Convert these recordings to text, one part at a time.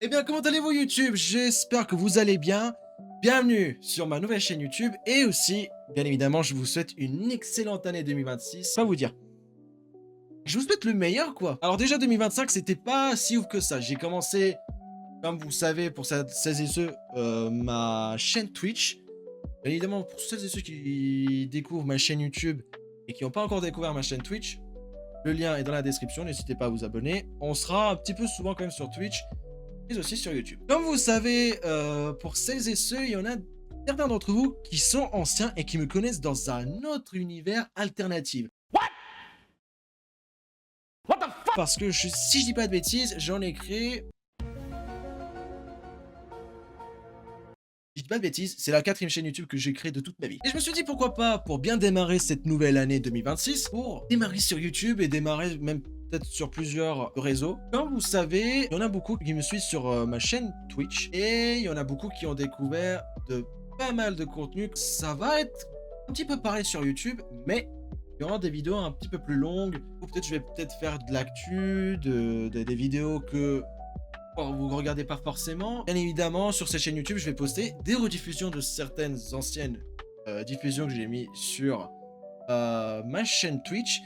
Eh bien, comment allez-vous YouTube? J'espère que vous allez bien. Bienvenue sur ma nouvelle chaîne YouTube et aussi, bien évidemment, je vous souhaite une excellente année 2026. Pas vous dire. Je vous souhaite le meilleur, quoi. Alors déjà, 2025, c'était pas si ouf que ça. J'ai commencé, comme vous savez, pour celles et ceux, ma chaîne Twitch. Bien évidemment, pour celles et ceux qui découvrent ma chaîne YouTube et qui n'ont pas encore découvert ma chaîne Twitch, le lien est dans la description, n'hésitez pas à vous abonner. On sera un petit peu souvent quand même sur Twitch, mais aussi sur YouTube. Comme vous savez, pour celles et ceux, il y en a certains d'entre vous qui sont anciens et qui me connaissent dans un autre univers alternatif. Parce que si je dis pas de bêtises, j'en ai créé... Si je dis pas de bêtises, c'est la 4e chaîne YouTube que j'ai créée de toute ma vie. Et je me suis dit pourquoi pas, pour bien démarrer cette nouvelle année 2026, pour démarrer sur YouTube et démarrer même peut-être sur plusieurs réseaux. Comme vous savez, il y en a beaucoup qui me suivent sur ma chaîne Twitch et il y en a beaucoup qui ont découvert de pas mal de contenu. Ça va être un petit peu pareil sur YouTube, mais il y aura des vidéos un petit peu plus longues, ou peut-être je vais peut-être faire de l'actu, des vidéos que vous regardez pas forcément. Bien évidemment, sur cette chaîne YouTube, je vais poster des rediffusions de certaines anciennes diffusions que j'ai mis sur ma chaîne Twitch.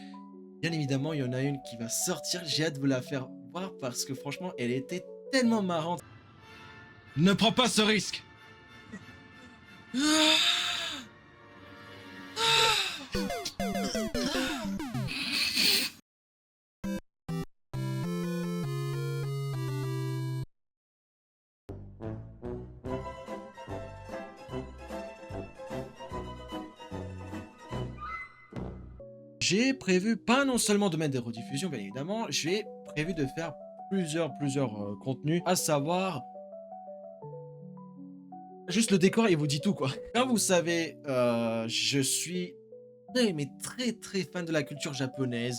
Bien évidemment, il y en a une qui va sortir. J'ai hâte de vous la faire voir parce que franchement, elle était tellement marrante. Ne prends pas ce risque. J'ai prévu pas non seulement de mettre des rediffusions, bien évidemment, j'ai prévu de faire plusieurs contenus, à savoir juste le décor, il vous dit tout quoi. Comme vous savez, je suis mais très fan de la culture japonaise.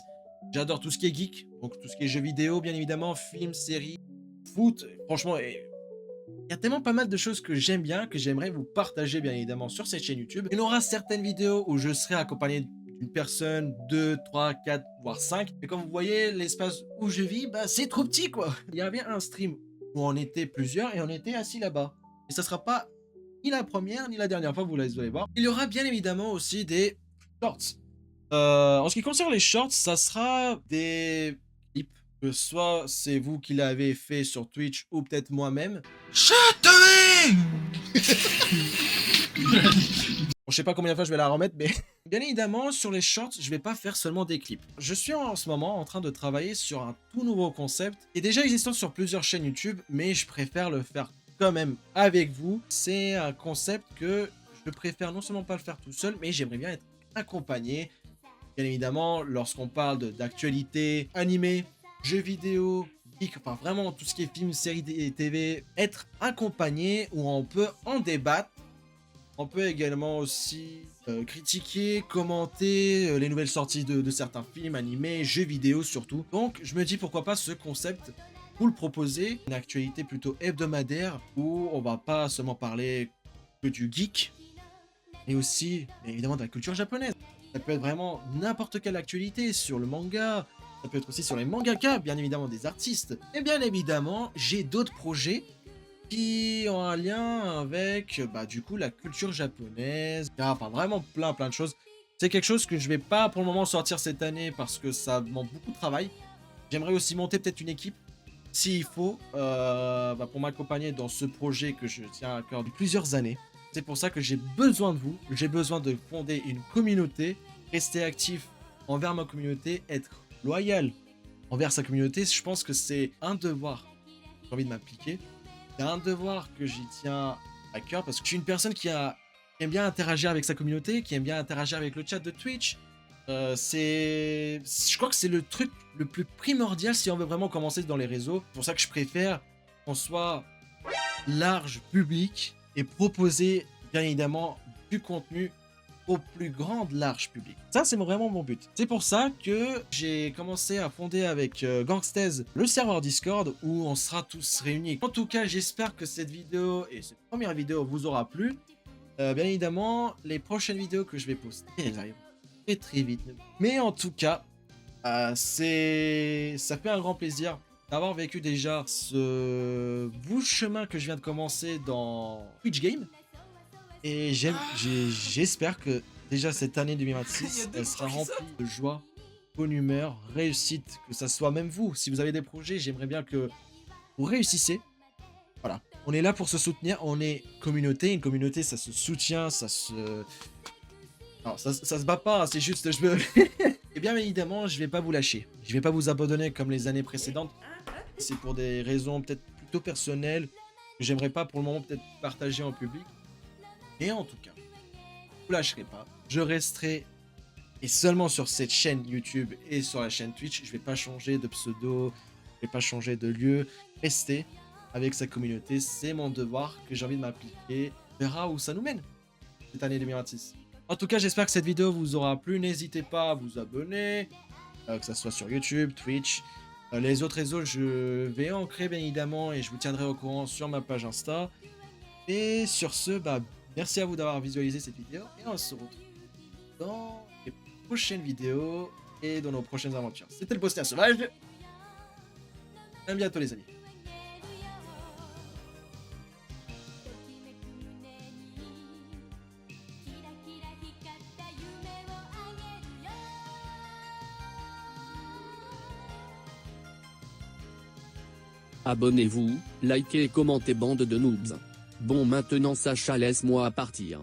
J'adore tout ce qui est geek, donc tout ce qui est jeux vidéo, bien évidemment, films, séries, foot. Franchement, il y a tellement pas mal de choses que j'aime bien, que j'aimerais vous partager, bien évidemment, sur cette chaîne YouTube. Il y en aura certaines vidéos où je serai accompagné d'une personne, 2, 3, 4, voire 5. Et comme vous voyez, l'espace où je vis, bah, c'est trop petit, quoi. Il y avait un stream où on était plusieurs et on était assis là-bas. Et ça sera pas ni la première, ni la dernière fois que vous allez voir. Il y aura bien évidemment aussi des shorts. En ce qui concerne les shorts, ça sera des clips. Que soit c'est vous qui l'avez fait sur Twitch ou peut-être moi-même. Châtelet. Bon, je sais pas combien de fois je vais la remettre, mais bien évidemment, sur les shorts, je vais pas faire seulement des clips. Je suis en ce moment en train de travailler sur un tout nouveau concept qui est déjà existant sur plusieurs chaînes YouTube, mais je préfère le faire quand même avec vous. C'est un concept que je préfère non seulement pas le faire tout seul, mais j'aimerais bien être accompagné. Bien évidemment, lorsqu'on parle d'actualité, animé, jeux vidéo, geek, enfin vraiment tout ce qui est film, séries et TV, être accompagné où on peut en débattre. On peut également aussi critiquer, commenter les nouvelles sorties de certains films, animés, jeux vidéo surtout. Donc je me dis pourquoi pas ce concept, vous le proposer, une actualité plutôt hebdomadaire où on va pas seulement parler que du geek, mais aussi bien évidemment de la culture japonaise. Ça peut être vraiment n'importe quelle actualité sur le manga, ça peut être aussi sur les mangaka, bien évidemment des artistes. Et bien évidemment, j'ai d'autres projets qui ont un lien avec, bah, du coup, la culture japonaise. Enfin, vraiment plein de choses. C'est quelque chose que je vais pas pour le moment sortir cette année parce que ça demande beaucoup de travail. J'aimerais aussi monter peut-être une équipe, s'il faut, bah, pour m'accompagner dans ce projet que je tiens à cœur depuis plusieurs années. C'est pour ça que j'ai besoin de vous. J'ai besoin de fonder une communauté, rester actif envers ma communauté, être loyal envers sa communauté. Je pense que c'est un devoir. J'ai envie de m'appliquer. C'est un devoir que j'y tiens à cœur parce que je suis une personne qui aime bien interagir avec sa communauté, qui aime bien interagir avec le chat de Twitch. Je crois que c'est le truc le plus primordial si on veut vraiment commencer dans les réseaux. C'est pour ça que je préfère qu'on soit large, public et proposer bien évidemment du contenu au plus grand large public. Ça, c'est vraiment mon but. C'est pour ça que j'ai commencé à fonder avec Gangstez le serveur Discord où on sera tous réunis. En tout cas, j'espère que cette vidéo et cette première vidéo vous aura plu. Bien évidemment, les prochaines vidéos que je vais poster, elles arrivent très vite. Mais en tout cas, ça fait un grand plaisir d'avoir vécu déjà ce bout de chemin que je viens de commencer dans Twitch Game. Et j'espère que déjà cette année Il y a 2026, deux elle sera qui remplie de joie, bonne humeur, réussite, que ça soit même vous. Si vous avez des projets, j'aimerais bien que vous réussissez. Voilà. On est là pour se soutenir, on est communauté. Une communauté, ça se soutient, ça se... Alors, ça se bat pas, hein, c'est juste, je veux... Et bien évidemment, je vais pas vous lâcher. Je vais pas vous abandonner comme les années précédentes. C'est pour des raisons peut-être plutôt personnelles, que j'aimerais pas pour le moment peut-être partager en public. Et en tout cas, je vous lâcherai pas. Je resterai, et seulement sur cette chaîne YouTube et sur la chaîne Twitch. Je vais pas changer de pseudo, je vais pas changer de lieu. Rester avec sa communauté, c'est mon devoir que j'ai envie de m'appliquer. On verra où ça nous mène cette année 2026. En tout cas, j'espère que cette vidéo vous aura plu. N'hésitez pas à vous abonner, que ce soit sur YouTube, Twitch. Les autres réseaux, je vais en créer bien évidemment et je vous tiendrai au courant sur ma page Insta. Et sur ce, bah, merci à vous d'avoir visualisé cette vidéo et on se retrouve dans les prochaines vidéos et dans nos prochaines aventures. C'était le Poster Sauvage. À bientôt les amis. Abonnez-vous, likez et commentez bande de noobs. Bon maintenant Sacha laisse-moi partir.